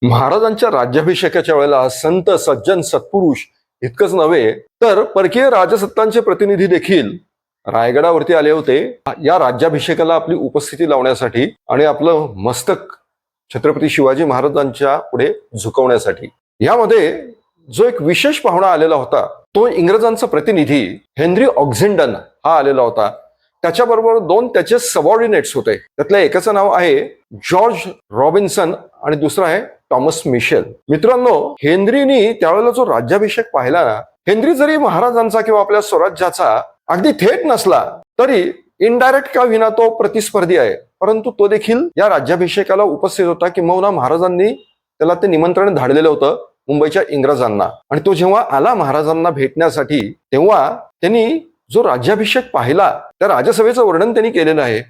महाराजांच्या राज्याभिषेकाच्या वेळेला संत सज्जन सत्पुरुष इतकंच नव्हे तर परकीय राजसत्तांचे प्रतिनिधी देखील रायगडावरती आले होते या राज्याभिषेकाला आपली उपस्थिती लावण्यासाठी आणि आपलं मस्तक छत्रपती शिवाजी महाराजांच्या पुढे झुकवण्यासाठी। यामध्ये जो एक विशेष पाहुणा आलेला होता तो इंग्रजांचा प्रतिनिधी हेनरी ऑक्झिंडन हा आलेला होता। त्याच्याबरोबर दोन त्याचे सबऑर्डिनेट्स होते, त्यातल्या एकाचं नाव आहे जॉर्ज रॉबिन्सन आणि दुसरा आहे थॉमस मिशेल। मित्रांनो, हेनरीनी त्यावेळेला जो राज्याभिषेक पाहिला ना, हेनरी जरी महाराजांचा किंवा आपल्या स्वराज्याचा अगदी थेट नसला तरी इनडायरेक्ट का विना तो प्रतिस्पर्धी आहे, परंतु तो देखील या राज्याभिषेकाला उपस्थित होता। किंबहुना महाराजांनी त्याला ते निमंत्रण धाडलेलं होतं मुंबईच्या इंग्रजांना, आणि तो जेव्हा आला महाराजांना भेटण्यासाठी तेव्हा त्यांनी जो राज्याभिषेक पाहिला त्या राजसभेचं वर्णन त्यांनी केलेलं आहे,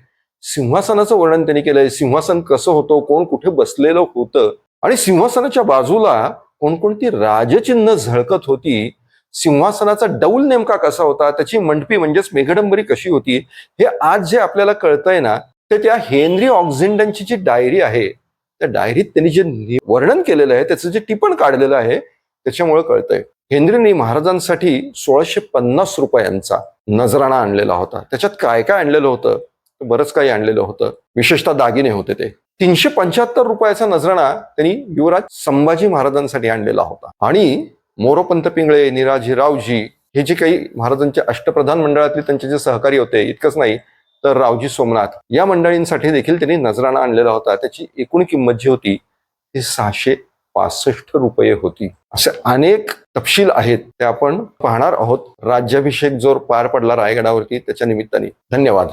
सिंहासनाचं वर्णन त्यांनी केलंय, सिंहासन कसं होतं, कोण कुठे बसलेलं होतं आणि सिंहासनाच्या बाजूला कोणकोणती राजचिन्ह झळकत होती, सिंहासनाचा डौल नेमका कसा होता, त्याची मंडपी म्हणजेच मेघडंबरी कशी होती, हे आज जे आपल्याला कळतंय ना ते त्या हेनरी ऑक्झिंडनची जी डायरी आहे त्या डायरीत त्यांनी जे वर्णन केलेलं आहे, त्याचं जे टिपण काढलेलं आहे त्याच्यामुळे कळतंय। हेनरीने महाराजांसाठी 1650 रुपयांचा नजराणा आणलेला होता। त्याच्यात काय काय आणलेलं होतं, बरंच काही आणलेलं होतं, विशेषतः दागिने होते ते। 375 रुपयाचा नजराणा त्यांनी युवराज संभाजी महाराजांसाठी आणलेला होता। आणि मोरोपंत पिंगळे, निराजीरावजी हे जे काही महाराजांच्या अष्टप्रधान मंडळातले त्यांचे जे सहकारी होते, इतकंच नाही तर रावजी सोमनाथ या मंडळींसाठी देखील त्यांनी नजराणा आणलेला होता। त्याची एकूण किंमत जी होती ती 665 रुपये होती। असे अनेक तपशील आहेत ते आपण पाहणार आहोत राज्याभिषेक जो पार पडला रायगडावरती त्याच्या निमित्ताने। धन्यवाद।